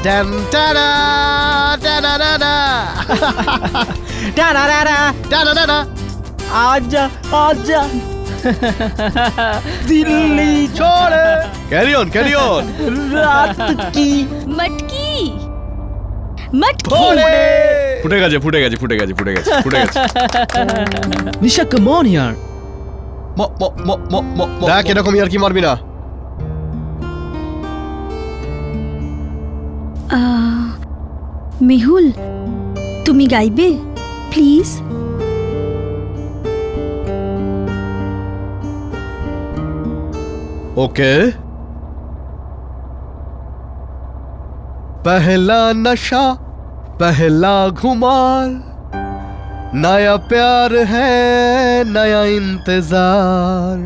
Dan টানা টানা টানা টানা টানা টানা টানা आजा आजा दिल्ली छोड़े कैरी ऑन रात की मटकी मटकी ফুটে গেছে ফুটে গেছে ফুটে গেছে ফুটে গেছে ফুটে গেছে निशा कम ऑन यार দেখ এরকম ইয়ার কি মারবি না মেহুল তুমি গাইবে প্লিজ ओके पहला नशा पहला खुमार नया प्यार है नया इंतजार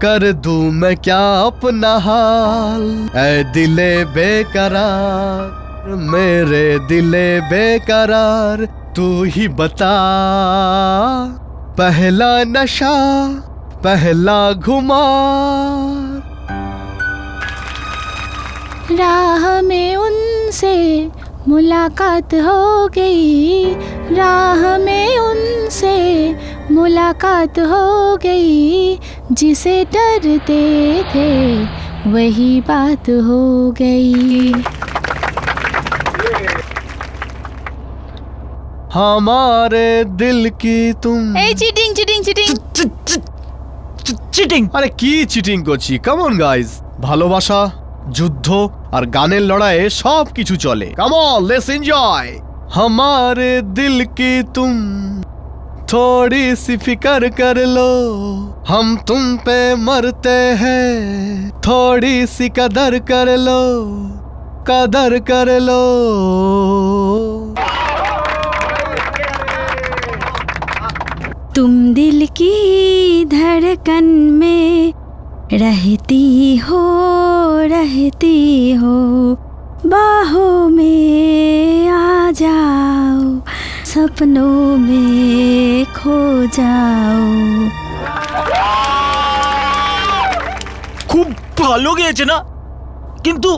कर दूं मैं क्या अपना हाल ऐ दिले बेकरार मेरे दिले बेकरार तू ही बता पहला नशा पहला घुमार राह में उनसे मुलाकात हो गई राह में उनसे मुलाकात हो गई जिसे डरते थे वही बात हो गई हमारे दिल की तुम এই চিটিং চিটিং চিটিং চিটিং আরে কি চিটিং করছি কাম অন গাইস ভালোবাসা যুদ্ধ আর গানের লড়াইয়ে সব কিছু চলে কাম অন লেটস এনজয় हमारे दिल की तुम थोड़ी सी फिक्र कर लो हम तुम पे मरते हैं थोड़ी सी कदर कर लो कदर कर लो तुम दिल की धड़कन में रहती हो बाहों में आ जाओ सपनों में खो जाओ খুব ভালো গেয়েছে না কিন্তু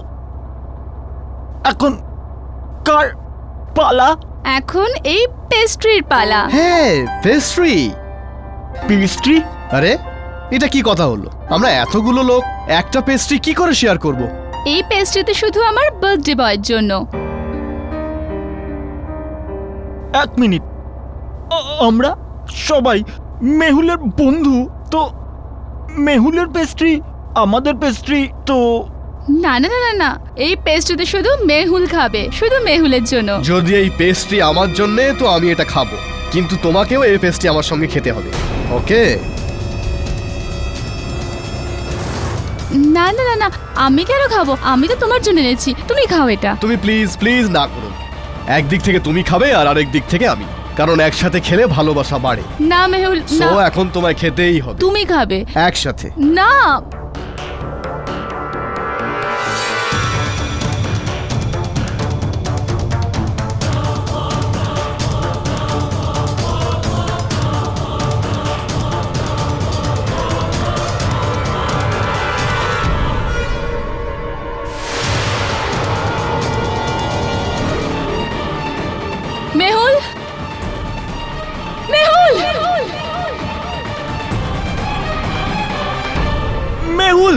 এখন কার পালা এখন এই পেস্ট্রির পালা হ্যাঁ পেস্ট্রি পেস্ট্রি আরে এটা কি কথা হলো আমরা এতগুলো লোক একটা পেস্ট্রি কি করে শেয়ার করব এই পেস্ট্রিতে শুধু আমার বার্থডে বয়ের জন্য এক মিনিট আমরা সবাই মেহুলের বন্ধু তো মেহুলের পেস্ট্রি আমাদের পেস্ট্রি তো না না না না না এই পেস্ট্রিতে শুধু মেহুল খাবে শুধু মেহুলের জন্য যদি এই পেস্ট্রি আমার জন্য তো আমি এটা খাবো কিন্তু তোমাকেও এই পেস্ট্রি আমার সঙ্গে খেতে হবে ওকে না না না না আমি কেন খাবো আমি তো তোমার জন্য এনেছি তুমি খাও এটা তুমি প্লিজ প্লিজ না করো একদিক থেকে তুমি খাবে আর আরেক দিক থেকে আমি কারণ একসাথে খেলে ভালোবাসা বাড়ে না মেহুল না সো এখন তোমায় খেতেই হবে তুমি খাবে একসাথে না মেহুল মেহুল মেহুল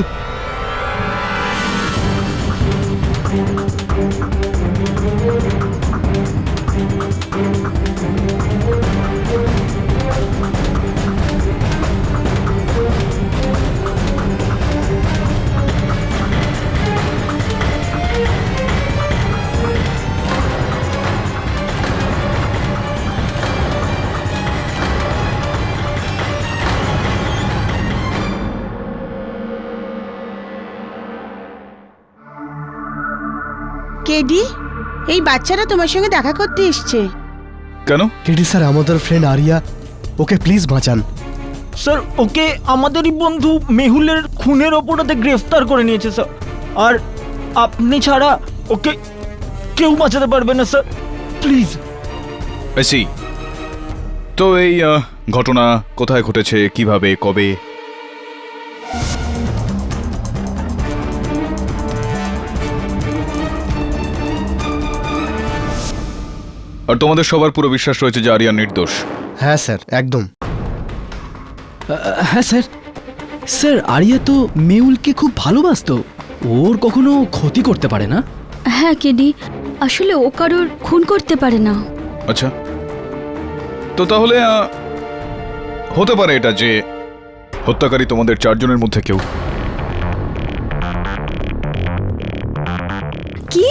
কেডি এই বাচ্চারা তোমার সঙ্গে দেখা করতে এসছে কেন? কেডি স্যার আমাদের ফ্রেন্ড আরিয়া ওকে প্লিজ বাঁচান স্যার ওকে আমাদেরই বন্ধু মেহুলের খুনের অপরাধে গ্রেফতার করে নিয়েছে স্যার আর আপনি ছাড়া ওকে কেউ বাঁচাতে পারবে না স্যার প্লিজ আইসি তো এই ঘটনা কোথায় ঘটেছে কিভাবে কবে আর তোমাদের সবার পুরো বিশ্বাস রয়েছে যে আরিয়া নির্দোষ। হ্যাঁ স্যার, একদম। হ্যাঁ স্যার, স্যার আরিয়া তো মেহুলকে খুব ভালোবাসতো, ওর কখনো ক্ষতি করতে পারে না। হ্যাঁ কেডি, আসলে ও কারোর খুন করতে পারে না। আচ্ছা, তো তাহলে হতে পারে এটা যে হত্যাকারী তোমাদের 4 জনের মধ্যে কেউ। কি?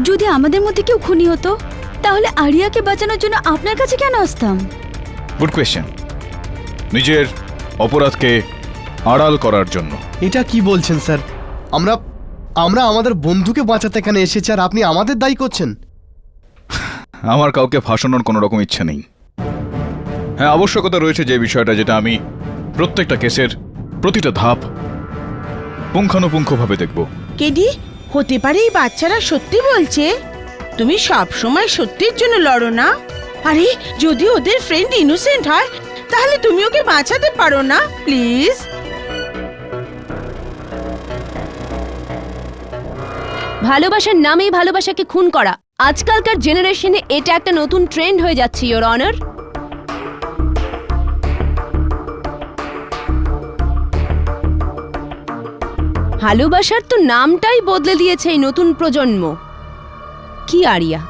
যদি আমাদের মধ্যে কেউ খুনি হতো তাহলে আরিয়াকে বাঁচানোর জন্য আপনার কাছে কেন আসতাম? Good question. নিজের অপরাধকে আড়াল করার জন্য। এটা কি বলছেন স্যার? আমরা আমরা আমাদের বন্ধুকে বাঁচাতে এখানে এসেছি আর আপনি আমাদের দায়ী করছেন? আমার কাউকে ফাঁসানোর কোনো রকম ইচ্ছা নেই। হ্যাঁ, আবশ্যকতা রয়েছে যে বিষয়টা, যেটা আমি প্রত্যেকটা কেসের প্রতিটা ধাপ পুঙ্খানুপুঙ্খভাবে দেখব। কেডি, হতে পারে এই বাচ্চারা সত্যি বলছে? তুমি সব সময় সত্যির জন্য লড়ো না। আরে যদি ওদের ফ্রেন্ড ইনোসেন্ট হয় তাহলে তুমি ওকে বাঁচাতে পারো না? প্লিজ। ভালোবাসার নামেই ভালোবাসাকে খুন করা আজকালকার জেনারেশনে এটা একটা নতুন ট্রেন্ড হয়ে যাচ্ছে, ইওর অনার। ভালোবাসার তো নামটাই বদলে দিয়েছে এই নতুন প্রজন্ম। কি আরিয়া?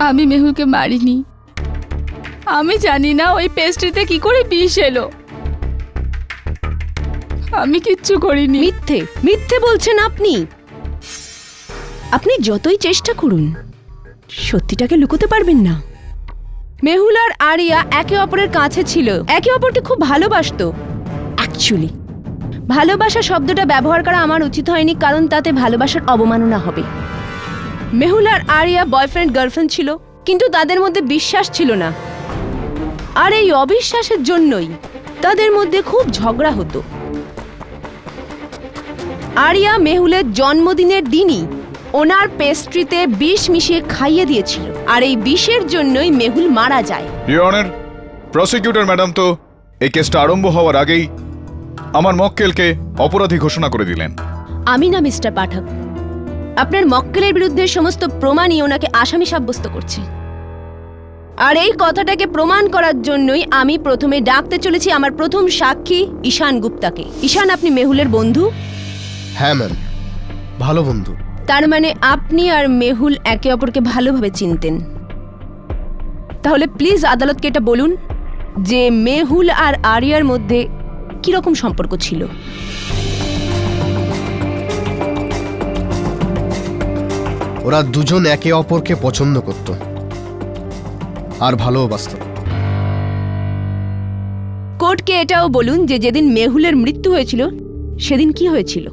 আমি মেহুলকে মারিনি। আমি জানি না ওই পেস্ট্রিতে কি করে বিষ এলো। আমি কিচ্ছু করিনি। মিথ্যে মিথ্যে বলছেন আপনি। আপনি যতই চেষ্টা করুন সত্যিটাকে লুকোতে পারবেন না। মেহুল আর আরিয়া একে অপরের কাছে ছিল, একে অপরকে খুব ভালোবাসতো। অ্যাকচুয়ালি ভালোবাসা শব্দটা ব্যবহার করা আমার উচিত হয়নি, কারণ তাতে ভালোবাসার অবমাননা হবে। মেহুল আর আরিয়া বয়ফ্রেন্ড গার্লফ্রেন্ড ছিল, কিন্তু তাদের মধ্যে বিশ্বাস ছিল না। আর এই অবিশ্বাসের জন্যই তাদের মধ্যে খুব ঝগড়া হতো। আরিয়া মেহুলের জন্মদিনের দিনই ওনার পেস্ট্রিতে বিষ মিশিয়ে খাইয়ে দিয়েছিল, আর এই বিষের জন্যই মেহুল মারা যায়। ইওর অনার, প্রসিকিউটর ম্যাডাম তো এই কেসটা আরম্ভ হওয়ার আগেই আমার মক্কেলকে অপরাধী ঘোষণা করে দিলেন। আমি না মিস্টার পাঠক, আপনার মক্কেলের বিরুদ্ধে সমস্ত প্রমাণই ওনাকে আসামি সাব্যস্ত করছে। আর এই কথাটাকে প্রমাণ করার জন্যই আমি প্রথমে ডাকতে চলেছি আমার প্রথম সাক্ষী ঈশান গুপ্তাকে। ঈশান, আপনি মেহুলের বন্ধু? হ্যাঁ ম্যাম, ভালো বন্ধু। তার মানে আপনি আর মেহুল একে অপরকে ভালোভাবে চিনতেন। তাহলে প্লিজ আদালতকে এটা বলুন যে মেহুল আর আরিয়ার মধ্যে কিরকম সম্পর্ক ছিল। ওরা দুজন একে অপরকে পছন্দ করত আর ভালোবাসত। কোর্টকে এটাও বলুন যে যেদিন মেহুলের মৃত্যু হয়েছিল সেদিন কি হয়েছিল।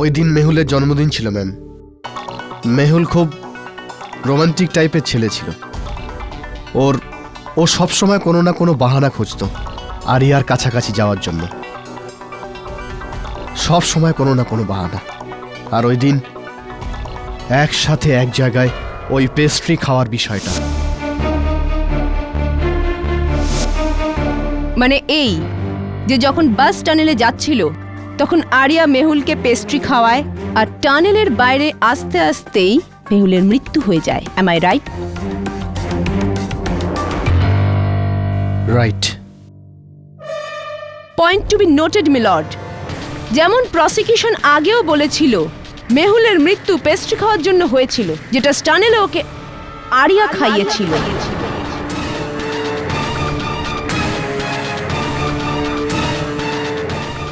ওই দিন মেহুলের জন্মদিন ছিল ম্যাম। মেহুল খুব রোমান্টিক টাইপের ছেলে ছিল। ও সব সময় কোনো না কোনো বাহানা খুঁজতো আরিয়ার কাছাকাছি যাওয়ার জন্য, সব সময় কোনো না কোনো বাহানা। আর ওই দিন একসাথে এক জায়গায় ওই পেস্ট্রি খাওয়ার বিষয়টা। মানে এই যে যখন বাস টানেলে যাচ্ছিল তখন আরিয়া মেহুলকে পেস্ট্রি খাওয়ায়, আর টানেলের বাইরে আস্তে আস্তেই মেহুলের মৃত্যু হয়ে যায়। Am I right? Right. Point to be noted milord. যেমন প্রসিকিউশন আগেও বলেছিল মেহুলের মৃত্যু পেস্ট্রি খাওয়ার জন্য হয়েছিল, যেটা স্টানেলে ওকে আরিয়া খাইয়েছিল।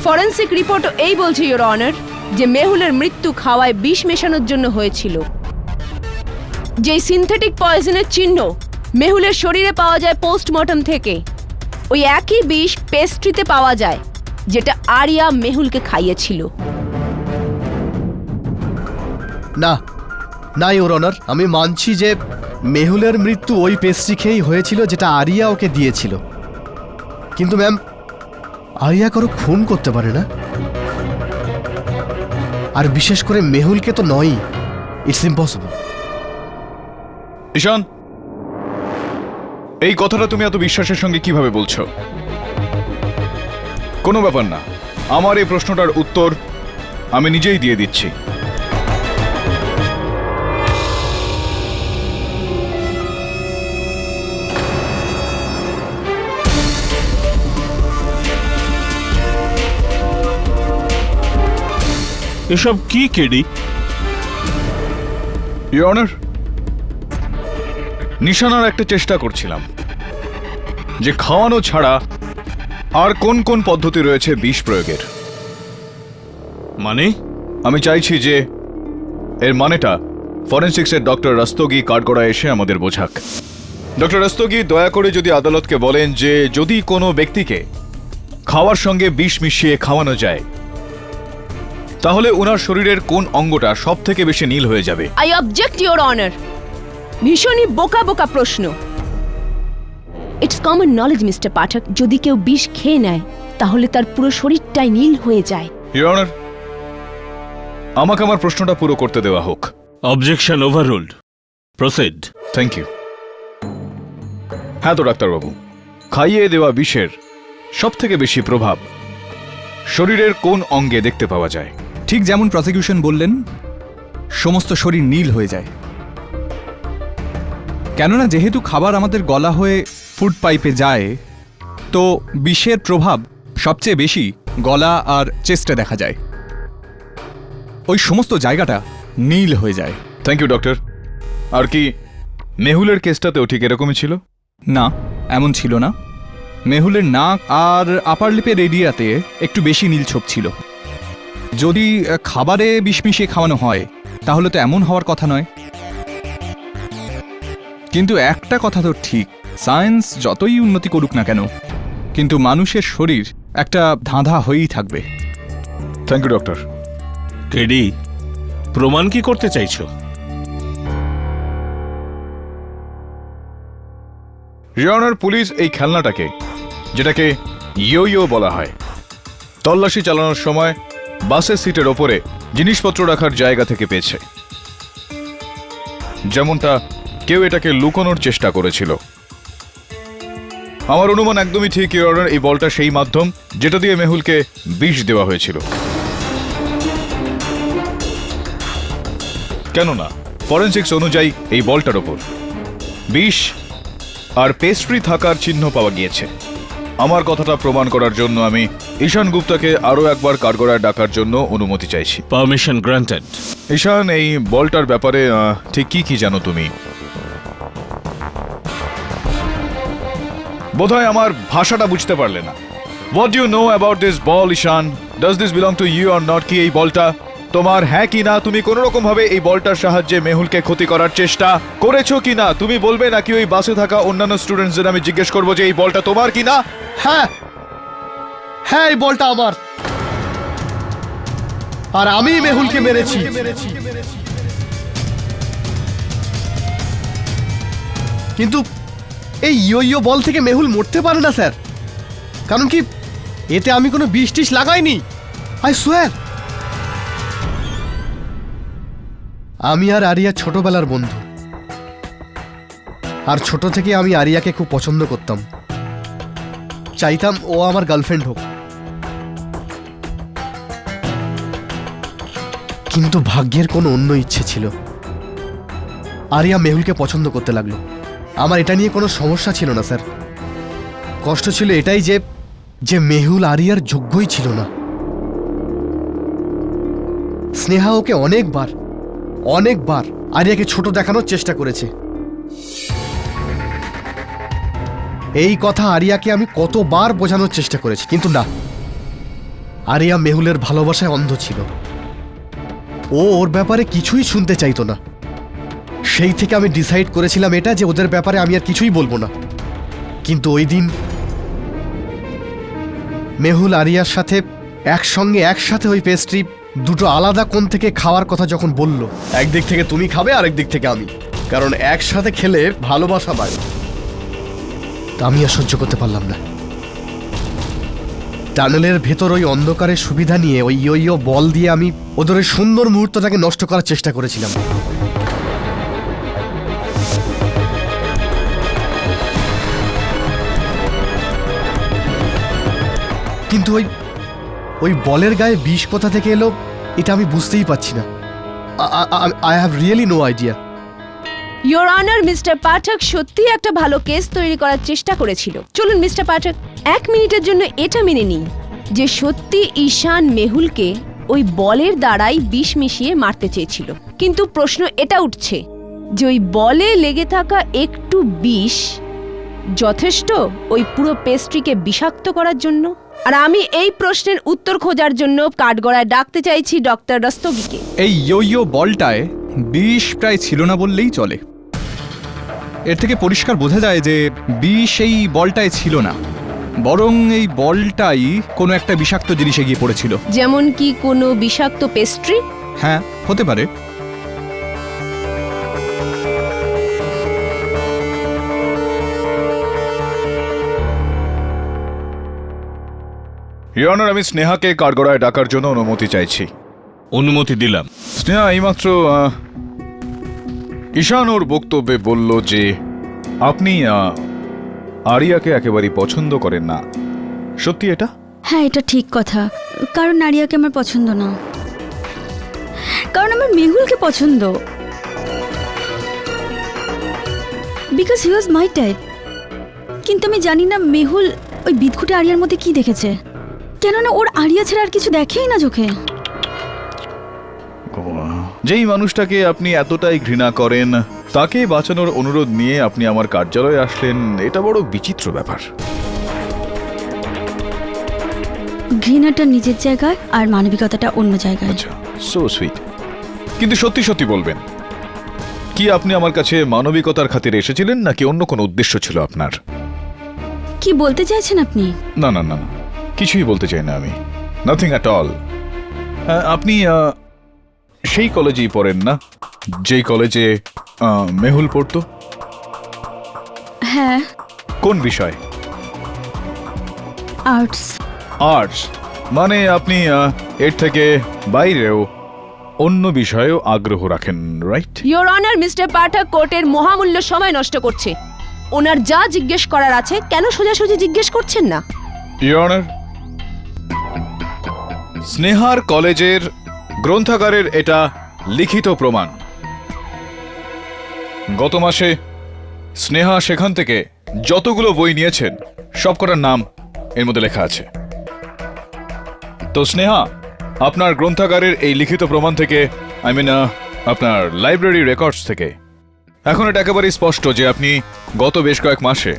ফরেন্সিক রিপোর্টও এই বলছে, ইওর অনার, যে মেহুলের মৃত্যু খাওয়ায় বিষ মেশানোর জন্য হয়েছিল। যেই সিনথেটিক পয়জনের চিহ্ন মেহুলের শরীরে পাওয়া যায় পোস্টমর্টম থেকে, ওই একই বিষ পেস্ট্রিতে পাওয়া যায় যেটা আরিয়া মেহুলকে খাইয়েছিল। না না ইওর অনার, আমি মানছি যে মেহুলের মৃত্যু ওই পেস্ট্রি খেয়েই হয়েছিল যেটা আরিয়া ওকে দিয়েছিল, কিন্তু ম্যাম আরিয়া কারো খুন করতে পারে না, আর বিশেষ করে মেহুলকে তো নয়ই। It's impossible. ঈশান, এই কথাটা তুমি এত বিশ্বাসের সঙ্গে কিভাবে বলছো? কোনো ব্যাপার না, আমার এই প্রশ্নটার উত্তর আমি নিজেই দিয়ে দিচ্ছি। এসব কি কেডি? ইওর অনার, নিশানার একটা চেষ্টা করছিলাম যে খাওয়ানো ছাড়া আর কোন কোন পদ্ধতি রয়েছে বিষ প্রয়োগের। মানে আমি চাইছি যে এর মানেটা ফরেনসিক্সের ডক্টর রস্তোগি কাঠগড়া এসে আমাদের বোঝাক। ডক্টর রস্তোগি, দয়া করে যদি আদালতকে বলেন যে যদি কোনো ব্যক্তিকে খাওয়ার সঙ্গে বিষ মিশিয়ে খাওয়ানো যায় তাহলে ওনার শরীরের কোন অঙ্গটা সব থেকে বেশি নীল হয়ে যাবে? I object your honour. ভীষণই বোকা বোকা প্রশ্ন। ইটস কমন নলেজ মিস্টার পাঠক, যদি কেউ বিষ খেয়ে নেয় তাহলে তার পুরো শরীরটাই নীল হয়ে যায়। ইওর অনার, আমাকে আমার প্রশ্নটা পুরো করতে দেওয়া হোক। Objection overruled. Proceed. Thank you. হ্যাঁ তো ডাক্তারবাবু, খাইয়ে দেওয়া বিষের সব থেকে বেশি প্রভাব শরীরের কোন অঙ্গে দেখতে পাওয়া যায়? ঠিক যেমন প্রসিকিউশন বললেন, সমস্ত শরীর নীল হয়ে যায়। কেননা যেহেতু খাবার আমাদের গলা হয়ে ফুড পাইপে যায়, তো বিষের প্রভাব সবচেয়ে বেশি গলা আর চেস্টে দেখা যায়। ওই সমস্ত জায়গাটা নীল হয়ে যায়। Thank you doctor. আর কি মেহুলের কেসটাতেও ঠিক এরকমই ছিল? না, এমন ছিল না। মেহুলের নাক আর আপার লিপের এরিয়াতে একটু বেশি নীল ছোপ ছিল। যদি খাবারে বিষ মিশিয়ে খাওয়ানো হয় তাহলে তো এমন হওয়ার কথা নয়। কিন্তু একটা কথা তো ঠিক, সায়েন্স যতই উন্নতি করুক না কেন, কিন্তু মানুষের শরীর একটা ধাঁধা হয়েই থাকবে। Thank you doctor. কেডি, প্রমাণ কি করতে চাইছো? ইওর পুলিশ এই খেলনাটাকে, যেটাকে ইয়ো ইয়ো বলা হয়, তল্লাশি চালানোর সময় বাসের সিটের ওপরে জিনিসপত্র রাখার জায়গা থেকে পেয়েছে। যেমনটা কেউ এটাকে লুকোনোর চেষ্টা করেছিল। আমার অনুমান একদমই ঠিক, ইওর অনার, এই বলটা সেই মাধ্যম যেটা দিয়ে মেহুলকে বিষ দেওয়া হয়েছিল। কেননা ফরেনসিক্স অনুযায়ী এই বলটার ওপর বিষ আর পেস্ট্রি থাকার চিহ্ন পাওয়া গিয়েছে। আমার কথাটা প্রমাণ করার জন্য আমি ঈশান গুপ্তাকে আরও একবার কাঠগড়ায় ডাকার জন্য অনুমতি চাইছি। Permission granted. ঈশান, এই বলটার ব্যাপারে ঠিক কি কি জানো তুমি? বোধহয় আমার ভাষাটা বুঝতে পারলে না। What do you know about this ball Ishan? Does this belong to you or not? কি এই বলটা তোমার, হ্যাঁ কি না? তুমি কোনো রকম ভাবে এই বলটার সাহায্যে মেহুলকে ক্ষতি করার চেষ্টা করেছো কি না তুমি বলবে, নাকি ওই বাসে থাকা অন্যান্য স্টুডেন্টসদের আমি জিজ্ঞেস করবো যে এই বলটা তোমার কি না? হ্যাঁ হ্যাঁ, এই বলটা আমার, আর আমি মেহুলকে মেরেছি। কিন্তু এই ইয়ো ইয়ো বল থেকে মেহুল মরতে পারে না স্যার, কারণ কি এতে আমি কোনো বিষ টিষ লাগাইনি। I swear. আমি আর আরিয়া ছোটবেলার বন্ধু, আর ছোট থেকে আমি আরিয়াকে খুব পছন্দ করতাম, চাইতাম ও আমার গার্লফ্রেন্ড হোক। কিন্তু ভাগ্যের কোনো অন্য ইচ্ছে ছিল। আরিয়া মেহুলকে পছন্দ করতে লাগলো। আমার এটা নিয়ে কোনো সমস্যা ছিল না স্যার, কষ্ট ছিল এটাই যে মেহুল আরিয়ার যোগ্যই ছিল না। স্নেহা ওকে অনেকবার আরিয়াকে ছোট দেখানোর চেষ্টা করেছে। এই কথা আরিয়াকে আমি কতবার বোঝানোর চেষ্টা করেছি, কিন্তু না, আরিয়া মেহুলের ভালোবাসায় অন্ধ ছিল। ও ওর ব্যাপারে কিছুই শুনতে চাইতো না। সেই থেকে আমি ডিসাইড করেছিলাম এটা যে ওদের ব্যাপারে আমি আর কিছুই বলবো না। কিন্তু ওই দিন মেহুল আরিয়ার সাথে একসাথে ওই পেস্ট্রি দুটো আলাদা কোণ থেকে খাওয়ার কথা যখন বলল, একদিক থেকে তুমি খাবে আর একদিক থেকে আমি, কারণ একসাথে খেলে ভালোবাসা বাড়ে, তা আমি আর সহ্য করতে পারলাম না। টানেলের ভেতর ওই অন্ধকারের সুবিধা নিয়ে ওই ইয়ো ইয়ো বল দিয়ে আমি ওদের ওই সুন্দর মুহূর্তটাকে নষ্ট করার চেষ্টা করেছিলাম। কিন্তু ওই বলের গায়ে বিষ কোথা থেকে এলো এটা আমি বুঝতেই পারছি না। I have really no idea. Your honour, mister Pathak সত্যি একটা ভালো কেস তৈরি করার চেষ্টা করেছিল। চলুন মিস্টার পাঠক, 1 মিনিটের জন্য এটা মেনে নিই যে সত্যি ঈশান মেহুলকে ওই বলের দ্বারাই বিষ মিশিয়ে মারতে চেয়েছিল, কিন্তু প্রশ্ন এটা উঠছে যে ওই বলে লেগে থাকা একটু বিষ যথেষ্ট ওই পুরো পেস্ট্রিকে বিষাক্ত করার জন্য? আর আমি এই প্রশ্নের উত্তর খোঁজার জন্য কাঠগড়ায় ডাকতে চাইছি ডক্টর রস্তগিকে। এই ইয়ো বলটায় বিষ প্রায় ছিল না বললেই চলে। এর থেকে পরিষ্কার বোঝা যায় যে বিষ এই বলটায় ছিল না, বরং এই বলটাই কোনো একটা বিষাক্ত জিনিসে গিয়ে পড়েছিল। যেমন কি কোনো বিষাক্ত পেস্ট্রি? হ্যাঁ, হতে পারে। ইওর অনার, আমি স্নেহাকে কাঠগড়ায় ডাকার জন্য অনুমতি চাইছি। অনুমতি দিলাম। স্নেহা এইমাত্র ঈশান ওর বক্তব্যে বলল যে আপনি আরিয়াকে একেবারেই পছন্দ করেন না। সত্যি এটা? হ্যাঁ, এটা ঠিক কথা। কারণ আরিয়াকে আমার পছন্দ না, কারণ আমার মেহুলকে পছন্দ। Because he was my type. কিন্তু আমি জানি না মেহুল ওই বিদঘুটে আরিয়ার মধ্যে কি দেখেছে, কেননা ওর আরিয়া ছাড়া আর কিছু দেখেই না চোখে। যেই মানুষটাকে আপনি এতটাই ঘৃণা করেন তাকে বাঁচানোর অনুরোধ নিয়ে আপনি আমার কার্যালয়ে আসলেন, এটা বড় বিচিত্র ব্যাপার। ঘৃণাটা নিজের জায়গায় আর মানবিকতাটা অন্য জায়গায়। আচ্ছা, সো সুইট। কিন্তু সত্যি সত্যি বলবেন, কি আপনি আমার কাছে মানবিকতার খাতিরে এসেছিলেন নাকি অন্য কোনো উদ্দেশ্য ছিল আপনার? কি বলতে চাইছেন আপনি? না না না না, কিছুই বলতে চাই না আমি, নাথিং অ্যাট অল। আপনি সেই কলেজেই পড়েন না যেই কলেজে মেহুল পড়তো? হ্যাঁ। কোন বিষয়? আর্টস। আর্টস মানে আপনি এর থেকে বাইরেও অন্য বিষয়েও আগ্রহ রাখেন, রাইট? ইওর অনার, মিস্টার পাঠক কোর্টের মহামূল্য সময় নষ্ট করছে। ওনার যা জিজ্ঞেস করার আছে কেন সোজাসুজি জিজ্ঞেস করছেন না? ইওর অনার, স্নেহার কলেজের গ্রন্থাগারের এটা লিখিত প্রমাণ। গত মাসে স্নেহা সেখান থেকে যতগুলো বই নিয়েছেন সবকটার নাম এর মধ্যে লেখা আছে। তো স্নেহা, আপনার গ্রন্থাগারের এই লিখিত প্রমাণ থেকে, আই মিন আপনার লাইব্রেরি রেকর্ডস থেকে এখন এটা একেবারেই স্পষ্ট যে আপনি গত বেশ কয়েক মাসে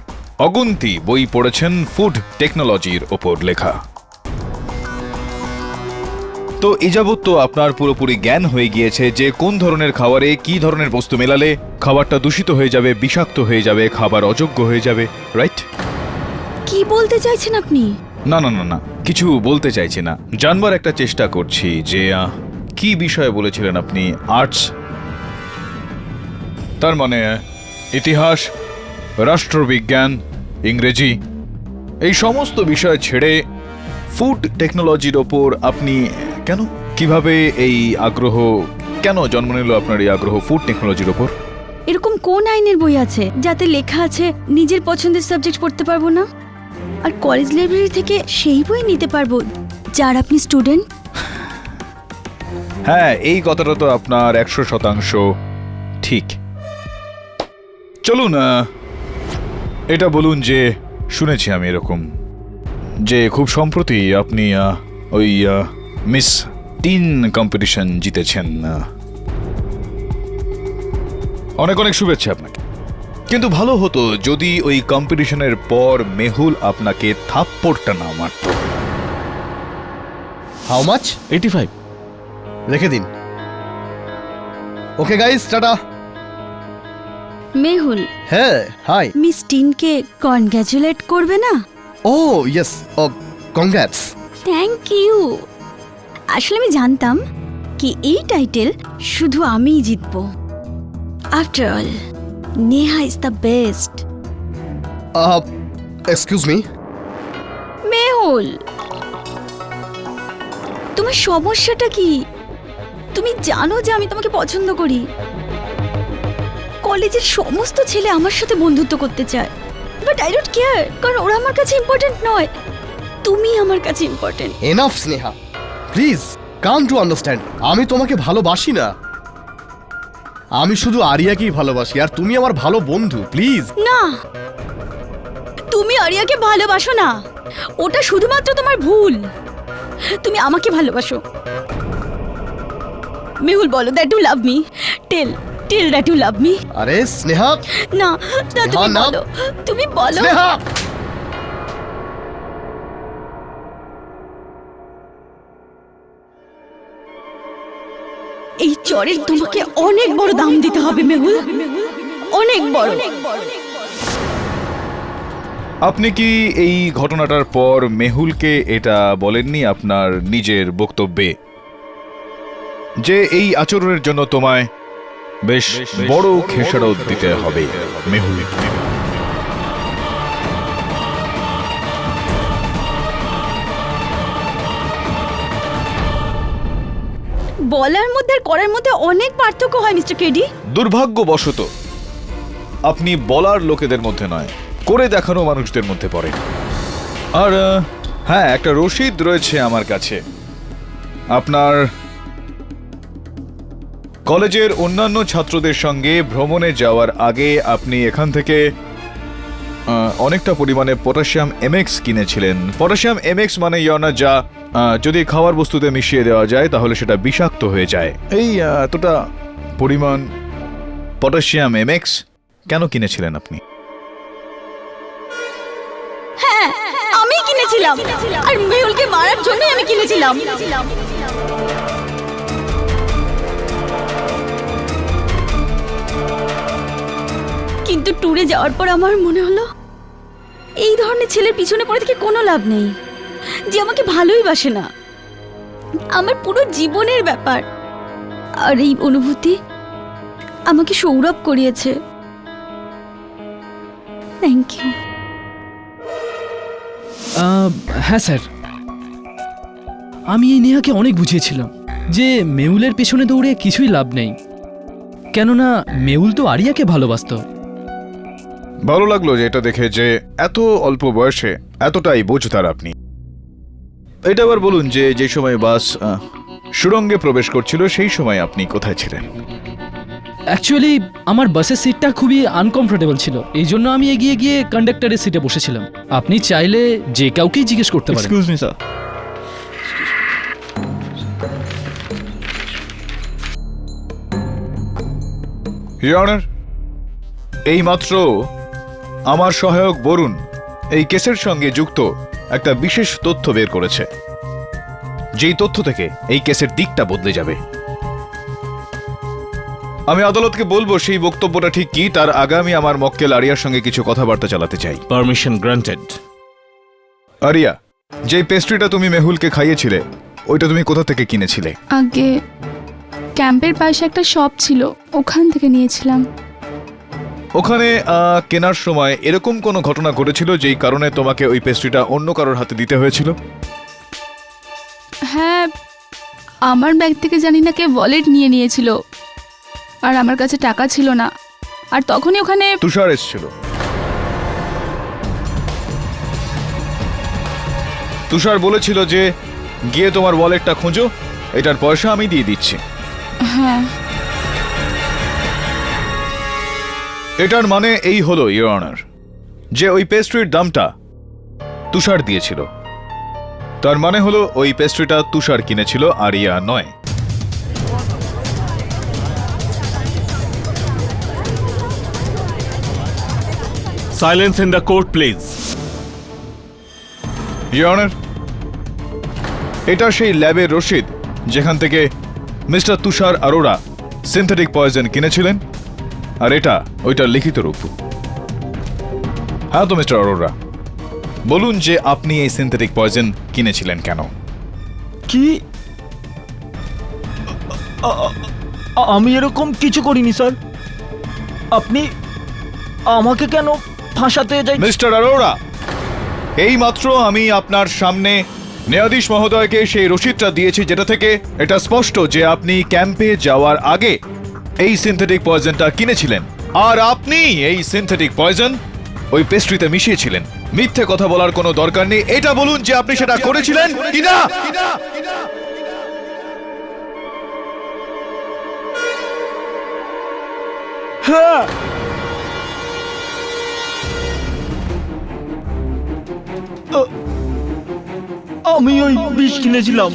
অগুন্তি বই পড়েছেন ফুড টেকনোলজির ওপর লেখা। তো এই যাবৎ তো আপনার পুরোপুরি জ্ঞান হয়ে গিয়েছে যে কোন ধরনের খাবারে কি ধরনের বস্তু মেলালে খাবারটা দূষিত হয়ে যাবে, বিষাক্ত হয়ে যাবে, খাবার অযোগ্য হয়ে যাবে, রাইট? কি বলতে চাইছেন আপনি? না না না না, কিছু বলতে চাইছি না, জানবার একটা চেষ্টা করছি যে কি বিষয়ে বলেছিলেন আপনি? আর্টস, তার মানে ইতিহাস, রাষ্ট্রবিজ্ঞান, ইংরেজি, এই সমস্ত বিষয় ছেড়ে ফুড টেকনোলজির ওপর আপনি কেন, কিভাবে এই আগ্রহ কেন জন্ম নিল আপনার এই আগ্রহ ফুড টেকনোলজির ওপর? এরকম কোন আইনের বই আছে যাতে লেখা আছে নিজের পছন্দের সাবজেক্ট পড়তে পারবো না, আর কলেজ লাইব্রেরি থেকে সেই বই নিতে পারবো যার আপনি স্টুডেন্ট? হ্যাঁ, এই কথাটা তো আপনার 100% ঠিক। চলুন এটা বলুন যে শুনেছি আমি এরকম যে খুব সম্প্রতি আপনি ওই মিস টিন কম্পিটিশন জিতেছেন। অনেক অনেক শুভেচ্ছা আপনাকে। কিন্তু ভালো হতো যদি ওই কম্পিটিশনের পর মেহুল আপনাকে থাপ্পড়টা না মারত। How much? 85। রেখে দিন। Okay guys, tata. মেহুল, হ্যাঁ, হাই। মিস টিনকে কনগ্র্যাচুলেট করবে না? ও ইয়েস, কংগ্রাটস। Thank you. আসলে আমি জানতাম কি এই টাইটেল শুধু আমিই জিতবো। After all, Neha is the best. Excuse me. Mehul, তোমার সমস্যাটা কি? তুমি জানো যে আমি তোমাকে পছন্দ করি। কলেজের সমস্ত ছেলে আমার সাথে বন্ধুত্ব করতে চায়, বাট আই ডোন্ট কেয়ার, কারণ ওরা আমার কাছে ইম্পর্টেন্ট নয়। তুমি আমার কাছে important. Enough Sneha, please come to understand. আমি তোমাকে ভালোবাসি না, আমি শুধু আরিয়াকেই ভালোবাসি, আর তুমি আমার ভালো বন্ধু। প্লিজ না, তুমি আরিয়াকে ভালোবাসো না, ওটা শুধুমাত্র তোমার ভুল। তুমি আমাকে ভালোবাসো। মেহুল বলো that you love me. Tell tell that you love me. আরে স্নেহা, না না তুমি না। বলো, তুমি বলো। স্নেহা! এই চরের তোমাকে অনেক বড় দাম দিতে হবে মেহুল, অনেক বড়। আপনি কি এই ঘটনাটার পর মেহুলকে এটা বলেননি আপনার নিজের বক্তব্যে যে এই আচরণের জন্য তোমায় বেশ বড় খেসারত দিতে হবে মেহুল? বলার মধ্যে আর করার মধ্যে অনেক পার্থক্য হয় মিস্টার কেডি। দুর্ভাগ্যবশত আপনি বলার লোকেদের মধ্যে নয়, করে দেখানো মানুষদের মধ্যে পড়ে। আর হ্যাঁ, একটা রসিদ রয়েছে আমার কাছে। আপনার কলেজের অন্যান্য ছাত্রদের সঙ্গে ভ্রমণে যাওয়ার আগে আপনি এখান থেকে অনেকটা পরিমাণে পটাশিয়াম এমএক্স কিনেছিলেন। পটাশিয়াম এমএক্স মানে ইয়না যা যদি খাওয়ার বস্তুতে মিশিয়ে দেওয়া যায় তাহলে সেটা বিষাক্ত হয়ে যায়। এই এতটা পরিমাণ পটাশিয়াম এমএক্স কেন কিনেছিলেন আপনি? হ্যাঁ আমি কিনেছিলাম, আর মেহুলকে মারার জন্য আমি কিনেছিলাম। কিন্তু ট্যুরে যাওয়ার পর আমার মনে হলো এই ধরনের ছেলের পিছনে পড়ে থেকে কোনো লাভ নেই, যে আমাকে ভালোই বাসে না। আমার পুরো জীবনের ব্যাপার, আর এই অনুভূতি আমাকে সৌরভ করিয়েছে। Thank you. হ্যাঁ স্যার, আমি এই নেহাকে অনেক বুঝিয়েছিলাম যে মেহুলের পেছনে দৌড়ে কিছুই লাভ নেই, কেননা মেহুল তো আরিয়াকে ভালোবাসতো। ভালো লাগলো যে এটা দেখে যে এত অল্প বয়সে এতটাই বোঝদার আপনি। এটা আবার বলুন যে যে সময় বাস সুড়ঙ্গে প্রবেশ করছিল সেই সময় আপনি কোথায় ছিলেন? অ্যাকচুয়ালি আমার বাসের সিটটা খুবই আনকমফোর্টেবল ছিল, এই জন্য আমি এগিয়ে গিয়ে কন্ডাক্টরের সিটে বসেছিলাম। আপনি চাইলে যে কাউকেই জিজ্ঞেস করতে পারেন। Excuse me sir. Your honour, এইমাত্র আমার সহায়ক বরুণ এই কেসের সঙ্গে যুক্ত একটা বিশেষ তথ্য বের করেছে, যেই তথ্য থেকে এই কেসের দিকটা বদলে যাবে। আমি আদালতকে বলবো সেই বক্তব্যটা ঠিক কি, তার আগে আমি আমার মক্কেল আরিয়ার সঙ্গে কিছু কথাবার্তা চালাতে চাই। Permission granted. আরিয়া, যে পেস্ট্রিটা তুমি মেহুলকে খাইয়েছিলে ওইটা তুমি কোথা থেকে কিনেছিলে? আগে ক্যাম্পের পাশে একটা শপ ছিল, ওখান থেকে নিয়েছিলাম। ওখানে কেনার সময় এরকম কোনো ঘটনা ঘটেছিল যেই কারণে তোমাকে ওই পেস্ট্রিটা অন্য কারোর হাতে দিতে হয়েছিল? হ্যাঁ, আমার ব্যাগ থেকে জানি না কে ওয়ালেট নিয়ে নিয়েছিল, আর আমার কাছে টাকা ছিল না, আর তখনই ওখানে তুষার এসেছিল। তুষার বলেছিল যে গিয়ে তোমার ওয়ালেটটা খোঁজো, এটার পয়সা আমি দিয়ে দিচ্ছি। হ্যাঁ, এটার মানে এই হলো ইওর অনার যে ওই পেস্ট্রির দামটা তুষার দিয়েছিল। তার মানে হলো ওই পেস্ট্রিটা তুষার কিনেছিল, আরিয়া নয়। Silence in the court please. Your honour, এটা সেই ল্যাবের রসিদ যেখান থেকে মিস্টার তুষার অরোরা সিনথেটিক পয়জন কিনেছিলেন, আর এটা ওইটার লিখিত রূপ। হ্যাঁ তো মিস্টার অরোরা, বলুন যে আপনি এই সিনথেটিক পয়জন কিনেছিলেন কেন? কি? আমি এরকম কিছু করিনি স্যার। আপনি আমাকে কেন ফাঁসাতে যাই? মিস্টার অরোরা, এই মাত্র আমি আপনার সামনে ন্যায়াধীশ মহোদয়কে সেই রসিদটা দিয়েছি, যেটা থেকে এটা স্পষ্ট যে আপনি ক্যাম্পে যাওয়ার আগে এই সিনথেটিক পয়জনটা কিনেছিলেন, আর আপনি এই সিনথেটিক পয়জন ওই পেস্ট্রিতে মিশিয়েছিলেন। মিথ্যে কথা বলার কোনো দরকার নেই, এটা বলুন যে আপনি সেটা করেছিলেন কিনা। হ্যাঁ, আমি ওই বিষ কিনেছিলাম।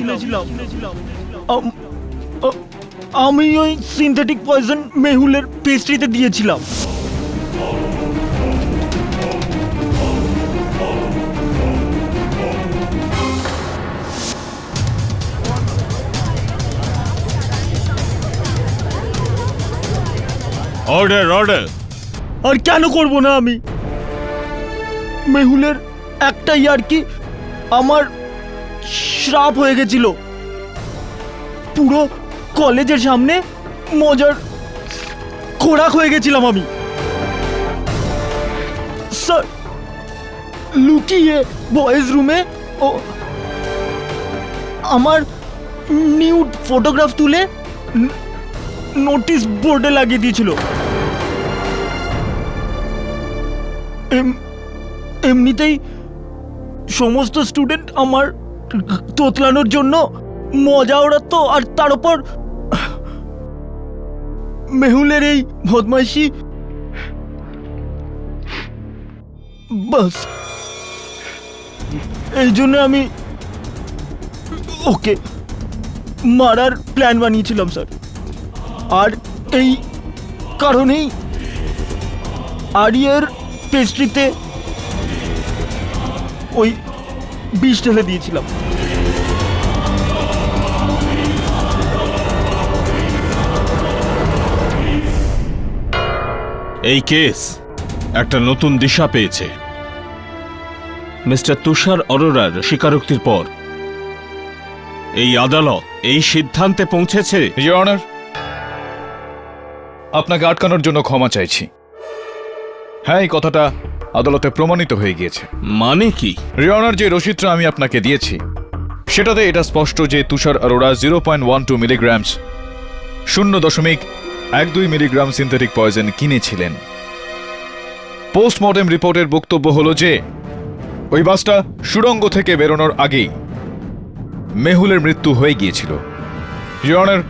আমি ওই সিনথেটিক পয়জন মেহুলের পেস্ট্রিতে দিয়েছিলাম। Order order. আর কেন করব না আমি? মেহুলের একটা ইয়ার্কি আমার শ্রাপ হয়ে গেছিল। পুরো কলেজের সামনে মজার খোরাক হয়ে গেছিলাম আমি। স্যার, লুকিয়ে বয়েজ রুমে ও আমার নিউড ফটোগ্রাফ তুলে নোটিশ বোর্ডে লাগিয়ে দিয়েছিল। এমনিতেই সমস্ত স্টুডেন্ট আমার তোতলানোর জন্য মজা ওড়াতো, আর তার উপর মেহুলের এই বদমাইশি। বাস এই জন্য আমি ওকে মারার প্ল্যান বানিয়েছিলাম স্যার। আর এই কারণেই আরিয়ার পেস্ট্রিতে ওই বিষ ঢেলে দিয়েছিলাম। এই কেস একটা নতুন দিশা পেয়েছে। মিস্টার তুষার অরোরার স্বীকারোক্তির পর এই আদালত এই সিদ্ধান্তে পৌঁছেছে। ইওর অনার, আপনাকে আটকানোর জন্য ক্ষমা চাইছি। হ্যাঁ, এই কথাটা আদালতে প্রমাণিত হয়ে গিয়েছে। মানে কি? ইওর অনার, যে রসিদটা আমি আপনাকে দিয়েছি সেটাতে এটা স্পষ্ট যে Tushar Arora 0.12 milligrams 0.12 milligram synthetic poison কিনেছিলেন। পোস্টমর্টেম রিপোর্টের বক্তব্য হলো যে ওই বাসটা সুড়ঙ্গ থেকে বেরোনোর আগেই মেহুলের মৃত্যু হয়ে গিয়েছিল। Your honour,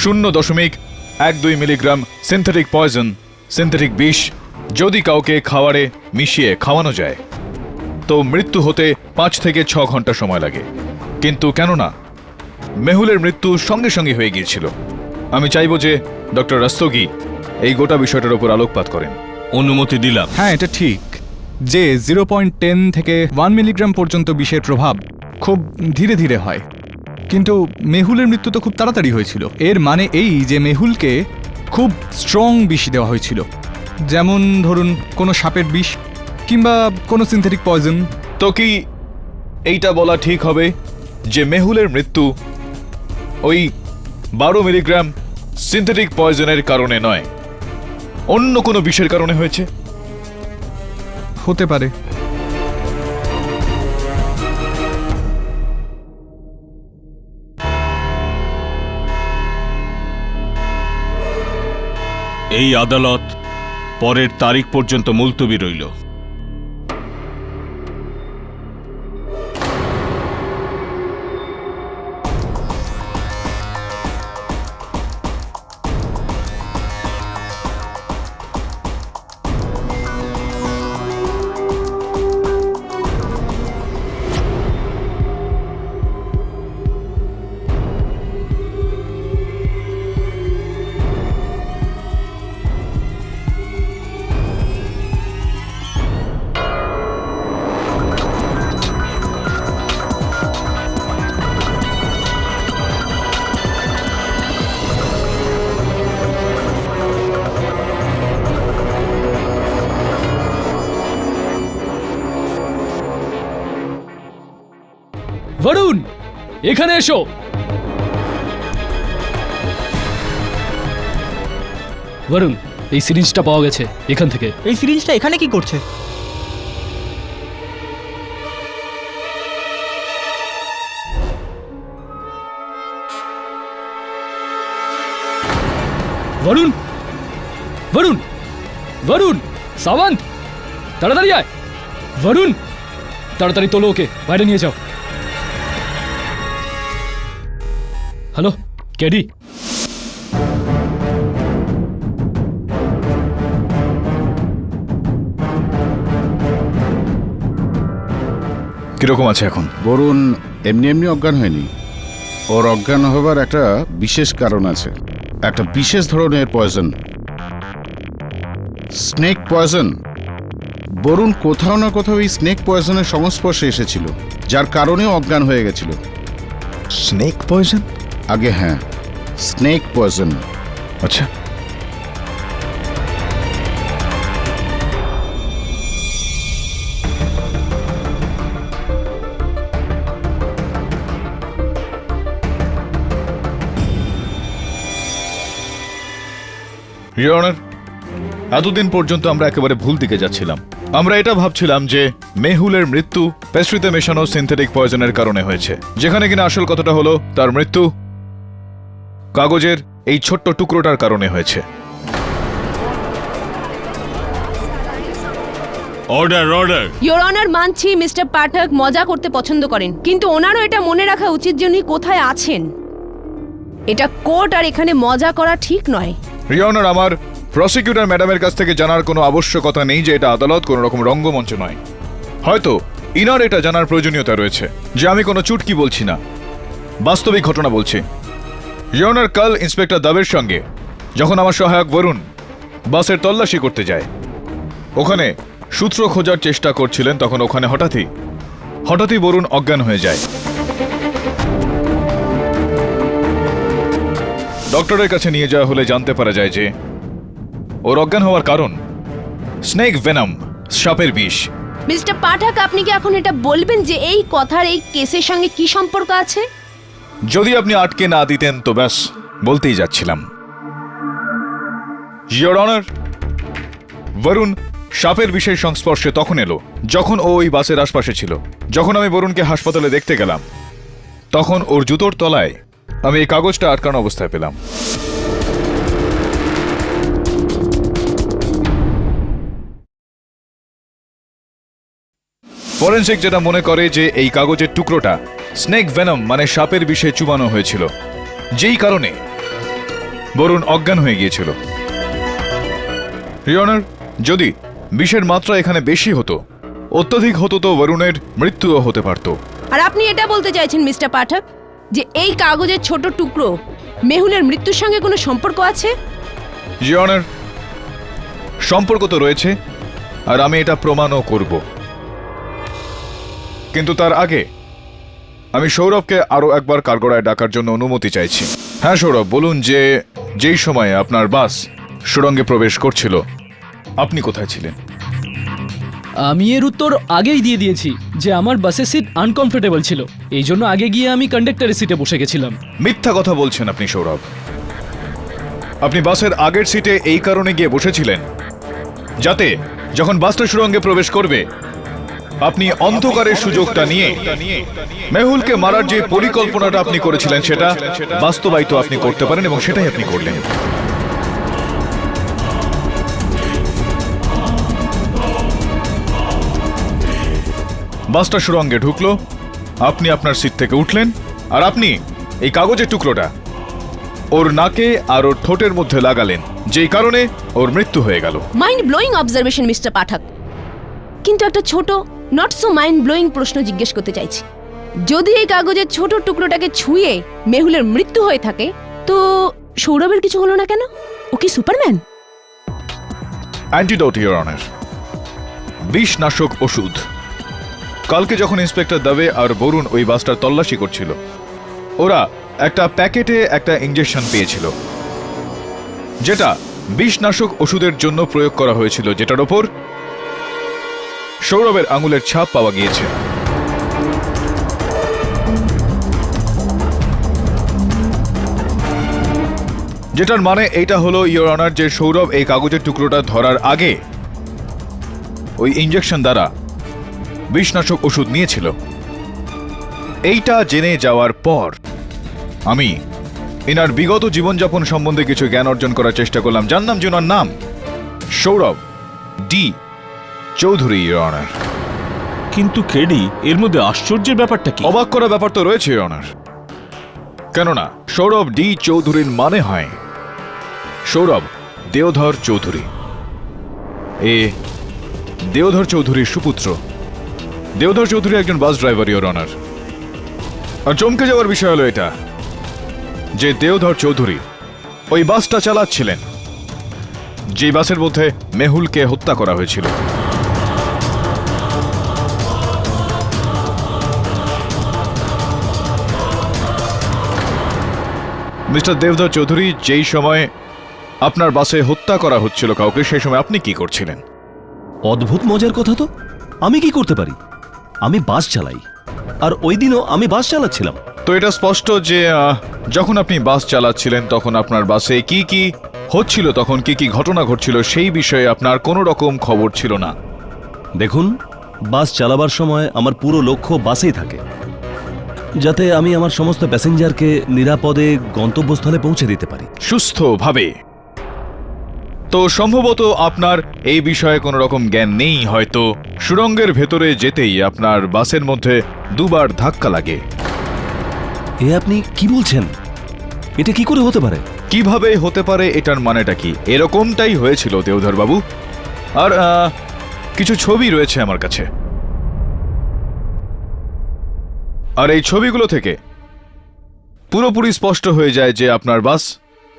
0.12 milligram synthetic poison, synthetic বিষ যদি কাউকে খাবারে মিশিয়ে খাওয়ানো যায় তো মৃত্যু হতে 5 থেকে 6 ঘন্টা সময় লাগে। কিন্তু কেননা মেহুলের মৃত্যু সঙ্গে সঙ্গে হয়ে গিয়েছিল, আমি চাইব যে ডক্টর রস্তোগি এই গোটা বিষয়টার উপর আলোকপাত করেন। অনুমতি দিলাম। হ্যাঁ, এটা ঠিক যে 0.10 থেকে 1 মিলিগ্রাম পর্যন্ত বিষের প্রভাব খুব ধীরে ধীরে হয়, কিন্তু মেহুলের মৃত্যু তো খুব তাড়াতাড়ি হয়েছিল। এর মানে এই যে মেহুলকে খুব স্ট্রং বিষ দেওয়া হয়েছিল, যেমন ধরুন কোনো সাপের বিষ কিংবা কোনো সিনথেটিক পয়জন। তো কি এইটা বলা ঠিক হবে যে মেহুলের মৃত্যু ওই 12 মিলিগ্রাম সিনথেটিক পয়জনের কারণে নয়, অন্য কোনো বিষের কারণে হয়েছে? হতে পারে। এই আদালত পরের তারিখ পর্যন্ত মুলতবি রইল। বরুণ, এখানে এসো। বরুণ, এই সিরিঞ্জটা পাওয়া গেছে এখান থেকে। এই সিরিঞ্জটা এখানে কি করছে? বরুণ, বরুণ, বরুণ, সাওয়ান্ত, তাড়াতাড়ি আয়। বরুণ, তাড়াতাড়ি তোলো ওকে, বাইরে নিয়ে যাও। হ্যালো, ক্যাডি। কিরকম আছে এখন? বরুণ এমনি এমনি অজ্ঞান হয়নি, ওর অজ্ঞান হবার একটা বিশেষ কারণ আছে। একটা বিশেষ ধরনের পয়জন, স্নেক পয়জন। বরুণ কোথাও না কোথাও এই স্নেক পয়জনের সংস্পর্শে এসেছিল, যার কারণে অজ্ঞান হয়ে গেছিল। Snake poison? আগে হ্যাঁ, স্নেক পয়জন। আচ্ছা, ইওর অনার, এতদিন পর্যন্ত আমরা একেবারে ভুল দিকে যাচ্ছিলাম। আমরা এটা ভাবছিলাম যে মেহুলের মৃত্যু পেস্ট্রিতে মেশানো সিনথেটিক পয়জনের কারণে হয়েছে, যেখানে কিনা আসল কথাটা হলো তার মৃত্যু কাগজের এই ছোট্ট টুকরোটার কারণে হয়েছে। Order order. ইয়োর অনার, মানছি মিস্টার পাঠক মজা করতে পছন্দ করেন, কিন্তু ওনারও এটা মনে রাখা উচিত যে উনি কোথায় আছেন। এটা কোর্ট, আর এখানে মজা করা ঠিক নয়। ইওর অনার, আমার প্রসিকিউটর ম্যাডামের কাছ থেকে জানার কোনো আবশ্যকতা নেই যে এটা আদালত কোনো রকম রঙ্গমঞ্চ নয়। হয়তো ইনার এটা জানার প্রয়োজনীয়তা রয়েছে যে আমি কোনো চুটকি বলছি না, বাস্তবিক ঘটনা বলছি। ইওর অনার, কাল ইন্সপেক্টর দাবের সঙ্গে যখন আমার সহায়ক বরুণ বাসের তল্লাশি করতে যায়, ওখানে সূত্র খোঁজার চেষ্টা করছিলেন, তখন ওখানে হঠাৎই বরুণ অজ্ঞান হয়ে যায়। ডক্টরের কাছে নিয়ে যাওয়া হলে জানতে পারা যায় যে ওর অজ্ঞান হওয়ার কারণ স্নেক ভেনাম, সাপের বিষ। মিস্টার পাঠক, আপনি কি এখন এটা বলবেন যে এই কথার এই কেসের সঙ্গে কি সম্পর্ক আছে? যদি আপনি আটকে না দিতেন তো ব্যাস বলতেই যাচ্ছিলাম। ইওর অনার, বরুণ সাপের বিষের সংস্পর্শে তখন এলো যখন ও ওই বাসের আশপাশে ছিল। যখন আমি বরুণকে হাসপাতালে দেখতে গেলাম, তখন ওর জুতোর তলায় আমি এই কাগজটা আটকানো অবস্থায় পেলাম। ফরেনসিক যেটা মনে করে যে এই কাগজের টুকরোটা স্নেক ভেনম মানে সাপের বিষে চুবানো হয়েছিল, যেই কারণে বরুণ অজ্ঞান হয়ে গিয়েছিল। ইওর অনার, যদি বিষের মাত্রা এখানে বেশি হতো, অত্যধিক হতো, তো বরুণের মৃত্যুও হতে পারত। আর আপনি এটা বলতে চাইছেন মিস্টার পাঠক যে এই কাগজের ছোট টুকরো মেহুলের মৃত্যুর সঙ্গে কোনো সম্পর্ক আছে? ইওর অনার, সম্পর্ক তো রয়েছে, আর আমি এটা প্রমাণও করব। কিন্তু তার আগে আমি সৌরভকে আরো একবার কাঠগড়ায় ডাকার জন্য অনুমতি চাইছি। হ্যাঁ সৌরভ, বলুন যে যেই সময়ে আপনার বাস সুড়ঙ্গে প্রবেশ করছিল আপনি কোথায় ছিলেন? আমি এর উত্তর আগেই দিয়ে দিয়েছি যে আমার বাসের সিট আনকমফোর্টেবল ছিল, এই জন্য আগে গিয়ে আমি কন্ডাক্টরের সিটে বসে গেছিলাম। মিথ্যা কথা বলছেন আপনি সৌরভ। আপনি বাসের আগের সিটে এই কারণে গিয়ে বসেছিলেন যাতে যখন বাসটা সুড়ঙ্গে প্রবেশ করবে আপনি অন্ধকারের সুযোগটা নিয়ে মেহুলকে মারার যে পরিকল্পনাটা আপনি করেছিলেন সেটা বাস্তবায়িত আপনি করতে পারেন, এবং সেটাই আপনি করলেন। বাসটা সুড়ঙ্গে ঢুকলো, আপনি আপনার সিট থেকে উঠলেন, আর আপনি এই কাগজের টুকরোটা ওর নাকে আর ওর ঠোঁটের মধ্যে লাগালেন, যেই কারণে ওর মৃত্যু হয়ে গেল। মাইন্ড ব্লোয়িং অবজারভেশন মিস্টার পাঠক, কিন্তু একটা ছোট নট সো মাইন্ড ব্লোয়িং প্রশ্ন জিজ্ঞেস করতে চাইছি। যদি এই কাগজের ছোট টুকরোটাকে ছুঁয়ে মেহুলের মৃত্যু হয়ে থাকে, তো সৌরভের কিছু হলো না কেন? ও কি সুপারম্যান? অ্যান্টিডোট ইওর অনার, বিষনাশক ওষুধ। কালকে যখন ইন্সপেক্টর দবে আর বরুণ ওই বাসটার তল্লাশি করছিল, ওরা একটা প্যাকেটে একটা ইঞ্জেকশন পেয়েছিল যেটা বিষনাশক ওষুধের জন্য প্রয়োগ করা হয়েছিল, যেটার ওপর সৌরভের আঙুলের ছাপ পাওয়া গিয়েছে। যেটার মানে এইটা হলো ইওর অনার যে সৌরভ এই কাগজের টুকরোটা ধরার আগে ওই ইঞ্জেকশন দ্বারা বিষনাশক ওষুধ নিয়েছিল। এইটা জেনে যাওয়ার পর আমি এনার বিগত জীবনযাপন সম্বন্ধে কিছু জ্ঞান অর্জন করার চেষ্টা করলাম। জানলাম যে ওনার নাম Sourav D Chowdhury your honour. কিন্তু কেডি, এর মধ্যে আশ্চর্যের ব্যাপারটা কি? অবাক করা ব্যাপার তো রয়েছে ইওর অনার, কেননা সৌরভ ডি চৌধুরীর মানে হয় সৌরভ দেওধর চৌধুরী। এ দেওধর চৌধুরীর সুপুত্র। দেওধর চৌধুরী একজন বাস ড্রাইভার ইওর অনার। আর চমকে যাওয়ার বিষয় হলো এটা যে দেওধর চৌধুরী ওই বাসটা চালাচ্ছিলেন, যে বাসের মধ্যে মেহুলকে হত্যা করা হয়েছিল। মিস্টার দেবধর চৌধুরী, যেই সময় আপনার বাসে হত্যা করা হচ্ছিল কাউকে, সেই সময় আপনি কি করছিলেন? অদ্ভুত মজার কথা তো। আমি কি করতে পারি? আমি বাস চালাই, আর ওই দিনও আমি বাস চালাচ্ছিলাম। তো এটা স্পষ্ট যে যখন আপনি বাস চালাচ্ছিলেন তখন আপনার বাসে কি কি হচ্ছিল, তখন কি কি ঘটনা ঘটছিল সেই বিষয়ে আপনার কোনো রকম খবর ছিল না। দেখুন, বাস চালাবার সময় আমার পুরো লক্ষ্য বাসেই থাকে, যাতে আমি আমার সমস্ত প্যাসেঞ্জারকে নিরাপদে গন্তব্যস্থলে পৌঁছে দিতে পারি সুস্থভাবে। তো সম্ভবত আপনার এই বিষয়ে কোনো রকম জ্ঞান নেই, হয়তো সুড়ঙ্গের ভেতরে যেতেই আপনার বাসের মধ্যে দুবার ধাক্কা লাগে। এ আপনি কি বলছেন? এটা কি করে হতে পারে? কিভাবে হতে পারে এটার মানেটা কি? এরকমটাই হয়েছিল দেওধর বাবু। আর কিছু ছবি রয়েছে আমার কাছে, আর এই ছবিগুলো থেকে পুরোপুরি স্পষ্ট হয়ে যায় যে আপনার বাস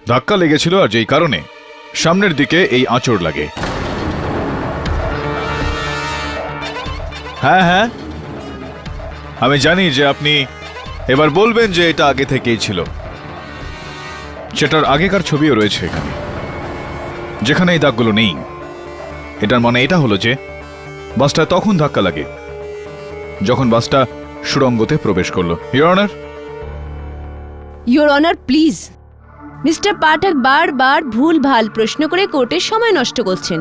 ধাক্কা লেগেছিল, আর যেই কারণে সামনের দিকে এই আঁচড় লাগে। হ্যাঁ হ্যাঁ, আমি জানি যে আপনি এবার বলবেন যে এটা আগে থেকেই ছিল। সেটার আগেকার ছবিও রয়েছে এখানে, যেখানে এই দাগগুলো নেই। এটার মানে এটা হলো যে বাসটা তখন ধাক্কা লাগে যখন বাসটা সুড়ঙ্গতে প্রবেশ করলো। Your honour, your honour please, mister Pathak বারবার ভুলভাল প্রশ্ন করে কোর্টের সময় নষ্ট করছেন।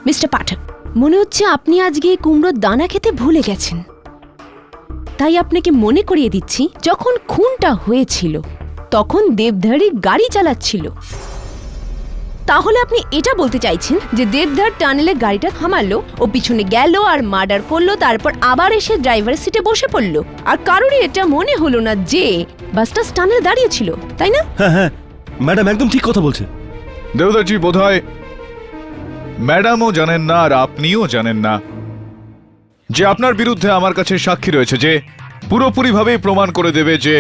মিস্টার পাঠক, মনে হচ্ছে আপনি আজকে কুমড়োর দানা খেতে ভুলে গেছেন। তাই আপনাকে মনে করিয়ে দিচ্ছি, যখন খুনটা হয়েছিল তখন দেবধারী গাড়ি চালাচ্ছিল। তাহলে আপনি এটা বলতে চাইছেন যে দেবধার টানেলে গাড়িটা থামালো, ও পিছনে গেল আর মার্ডার করলো, তারপর আবার এসে ড্রাইভারের সিটে বসে পড়লো, আর কারোরই এটা মনে হলো না যে বাসটা টানেলে দাঁড়িয়ে ছিল, তাই না? হ্যাঁ হ্যাঁ, ম্যাডাম একদম ঠিক কথা বলছে। দেবদারজি বোধহয় ম্যাডামও জানেন না আর আপনিও জানেন না যে আপনার বিরুদ্ধে আমার কাছে সাক্ষী রয়েছে যে পুরোপুরিভাবে প্রমাণ করে দেবে যে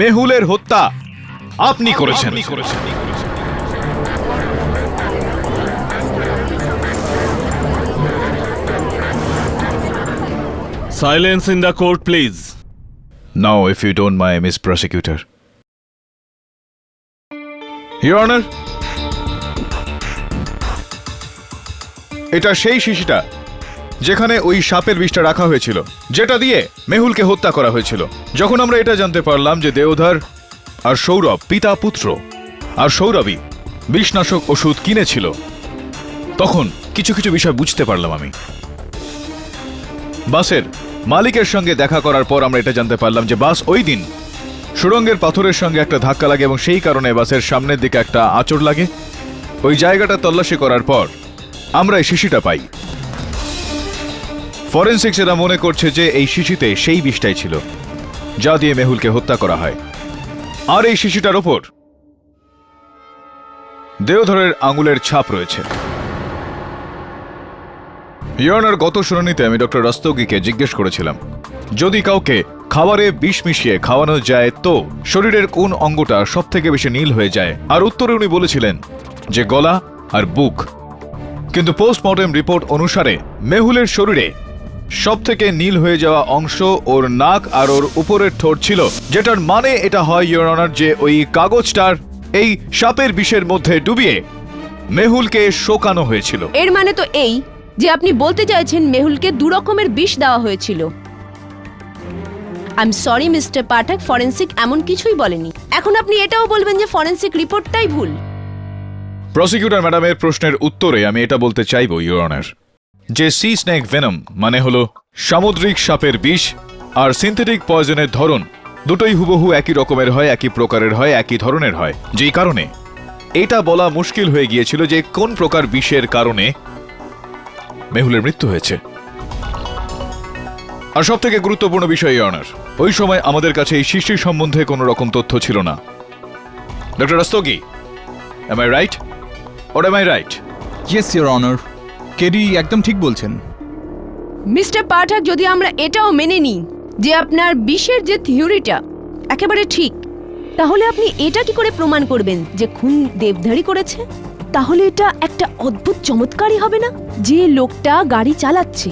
মেহুলের হত্যা আপনি করেছেন। Silence in the court please. Now, if you don't mind, Miss Prosecutor. Your Honor, এটা সেই শিশিটা যেখানে ওই সাপের বিষটা রাখা হয়েছিল, যেটা দিয়ে মেহুলকে হত্যা করা হয়েছিল। যখন আমরা এটা জানতে পারলাম যে দেওধর আর সৌরভ পিতা পুত্র, আর সৌরভই বিষনাশক ওষুধ কিনেছিল, তখন কিছু কিছু বিষয় বুঝতে পারলাম আমি। বাসের মালিকের সঙ্গে দেখা করার পর আমরা এটা জানতে পারলাম যে বাস ওই দিন সুড়ঙ্গের পাথরের সঙ্গে একটা ধাক্কা লাগে এবং সেই কারণে বাসের সামনের দিকে একটা আঁচড় লাগে। ওই জায়গাটা তল্লাশি করার পর আমরা এই শিশিটা পাই। ফরেনসিক্স এরা মনে করছে যে এই শিশিতে সেই বিষটাই ছিল যা দিয়ে মেহুলকে হত্যা করা হয়, আর এই শিশিটার ওপর দেওধরের আঙুলের ছাপ রয়েছে। ইয়নার গত শুনানিতে আমি ডক্টর রস্তগিকে জিজ্ঞেস করেছিলাম যদি কাউকে খাবারে বিষ মিশিয়ে খাওয়ানো যায় তো শরীরের কোন অঙ্গটা সব থেকে বেশি নীল হয়ে যায়, আর উত্তরে উনি বলেছিলেন যে গলা আর বুক। কিন্তু পোস্টমর্টেম রিপোর্ট অনুসারে মেহুলের শরীরে সব থেকে নীল হয়ে যাওয়া অংশ ওর নাক আর ওর উপরের ঠোঁট ছিল, যেটার মানে এটা হয় ইওর অনার যে ওই কাগজটার এই সাপের বিষের মধ্যে ডুবিয়ে মেহুলকে শোকানো হয়েছিল। এর মানে তো এই যে আপনি বলতে চাইছেন মেহুলকে দু রকমের বিষ দেওয়া হয়েছিল। I am sorry mister Pathak, forensic এমন কিছুই বলেনি। এখন আপনি এটাও বলবেন যে ফরেনসিক রিপোর্টটাই ভুল। প্রসিকিউটর ম্যাডামের প্রশ্নের উত্তরে আমি এটা বলতে চাইব ইওর অনার যে সি স্নেক ভেনম মানে হলো সামুদ্রিক সাপের বিষ, আর সিনথেটিক পয়জনের ধরন দুটোই হুবহু একই রকমের হয়, একই প্রকারের হয়, একই ধরনের হয়, যেই কারণে এটা বলা মুশকিল হয়ে গিয়েছিল যে কোন প্রকার বিষের কারণে মেহুলের মৃত্যু হয়েছে। আর সব থেকে গুরুত্বপূর্ণ বিষয় ইওর অনার, ওই সময় আমাদের কাছে এই শিশির সম্বন্ধে কোনো রকম তথ্য ছিল না। Doctor Rastogi, am I right or am I right? Yes your honour, কেরি একদম ঠিক বলছেন। মিস্টার পাঠক, যদি আমরা এটাও মেনে নিই যে আপনার বিষের যে থিওরিটা একেবারে ঠিক, তাহলে আপনি এটা কি করে প্রমাণ করবেন যে খুন দেবধারী করেছে? তাহলে এটা একটা অদ্ভুত চমৎকারই হবে না, যে লোকটা গাড়ি চালাচ্ছে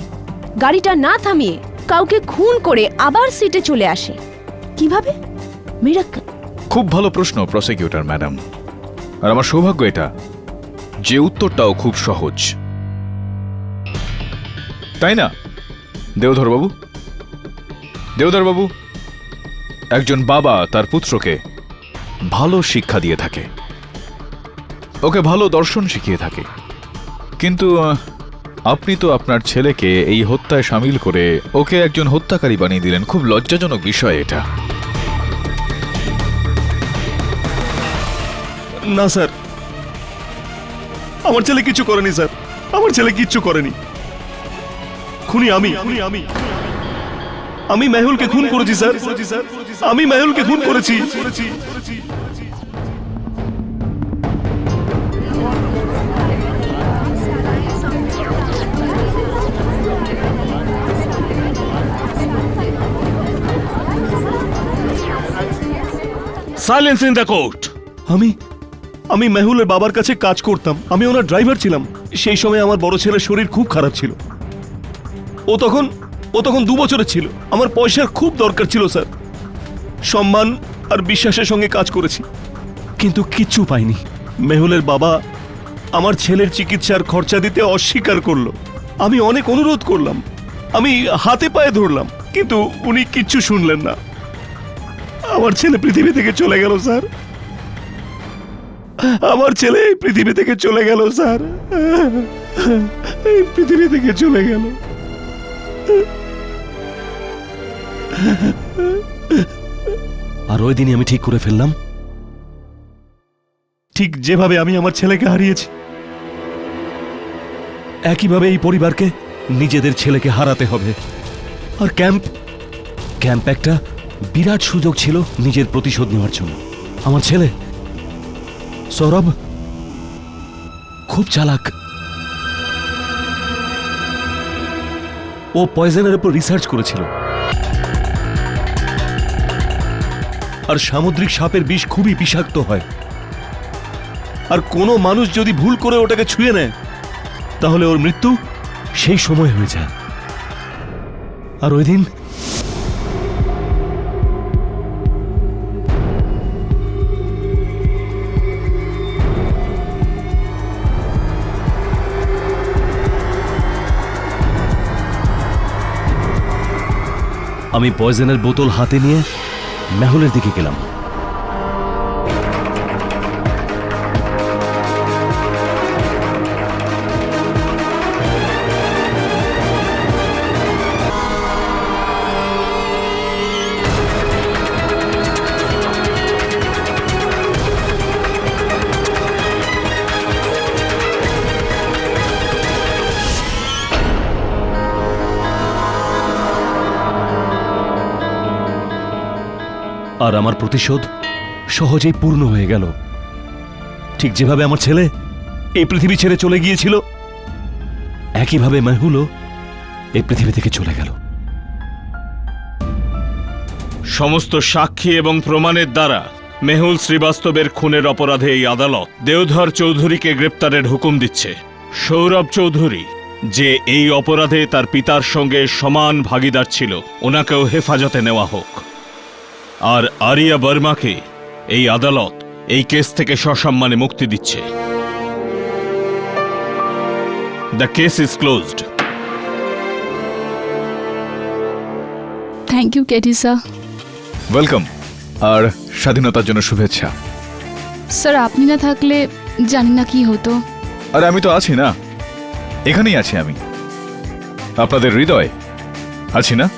গাড়িটা না থামিয়ে কাউকে খুন করে আবার সিটে চলে আসে কিভাবে? মিরাক্কেল। খুব ভালো প্রশ্ন প্রসিকিউটর ম্যাডাম, আর আমার সৌভাগ্য এটা যে উত্তরটাও খুব সহজ, তাই না দেওধর বাবু? দেওধর বাবু, একজন বাবা তার পুত্রকে ভালো শিক্ষা দিয়ে থাকে, ওকে ভালো দর্শন শিখিয়ে থাকে, কিন্তু আপনি তো আপনার ছেলেকে এই হত্যায় সামিল করে ওকে একজন হত্যাকারী বানিয়ে দিলেন। খুব লজ্জাজনক বিষয় এটা। না স্যার, আমার ছেলে কিছু করেনি স্যার, আমার ছেলে কিচ্ছু করেনি। খুনি আমি মেহুলকে খুন করেছি স্যার, আমি মেহুলকে খুন করেছি। Silence in the court. আমি মেহুলের বাবার কাছে কাজ করতাম, আমি ওনার ড্রাইভার ছিলাম। সেই সময় আমার বড় ছেলের শরীর খুব খারাপ ছিল, ও তখন 2 বছরের ছিল। আমার পয়সার খুব দরকার ছিল স্যার, সম্মান আর বিশ্বাসের সঙ্গে কাজ করেছি, কিন্তু কিচ্ছু পাইনি। মেহুলের বাবা আমার ছেলের চিকিৎসার খরচা দিতে অস্বীকার করলো। আমি অনেক অনুরোধ করলাম, আমি হাতে পায়ে ধরলাম, কিন্তু উনি কিচ্ছু শুনলেন না। আমার ছেলে পৃথিবী থেকে চলে গেল স্যার, আমার ছেলে এই পৃথিবী থেকে চলে গেল স্যার, এই পৃথিবী থেকে চলে গেল। আর ওই দিনই আমি ঠিক করে ফেললাম, ঠিক যেভাবে আমি আমার ছেলেকে হারিয়েছি, একইভাবে এই পরিবারকে নিজেদের ছেলেকে হারাতে হবে। আর ক্যাম্প একটা বিরাট সুযোগ ছিল নিজের প্রতিশোধ নেওয়ার জন্য। আমার ছেলে সৌরভ খুব চালাক, ও পয়জনের উপর রিসার্চ করেছিল, আর সামুদ্রিক সাপের বিষ খুবই বিষাক্ত হয়, আর কোনো মানুষ যদি ভুল করে ওটাকে ছুঁয়ে নেয় তাহলে ওর মৃত্যু সেই সময় হয়ে যায়। আর ওই দিন আমি পয়জনের বোতল হাতে নিয়ে মেহুলের দিকে গেলাম। আর আমার প্রতিশোধ সহজেই পূর্ণ হয়ে গেল। ঠিক যেভাবে আমার ছেলে এই পৃথিবী ছেড়ে চলে গিয়েছিল, একইভাবে মেহুলও এই পৃথিবী থেকে চলে গেল। সমস্ত সাক্ষী এবং প্রমাণের দ্বারা মেহুল শ্রীবাস্তবের খুনের অপরাধে এই আদালত দেওধর চৌধুরীকে গ্রেপ্তারের হুকুম দিচ্ছে। সৌরভ চৌধুরী যে এই অপরাধে তার পিতার সঙ্গে সমান ভাগীদার ছিল, ওনাকেও হেফাজতে নেওয়া হোক। আর আরিয়া বর্মাকে এই আদালত এই কেস থেকে সসম্মানে মুক্তি দিচ্ছে। The case is closed. Thank you KT sir. Welcome, আর স্বাধীনতার জন্য শুভেচ্ছা। স্যার আপনি না থাকলে জানি না কি হতো। আরে আমি তো আছি না, এখানেই আছি আমি, আপনাদের হৃদয় আছি না?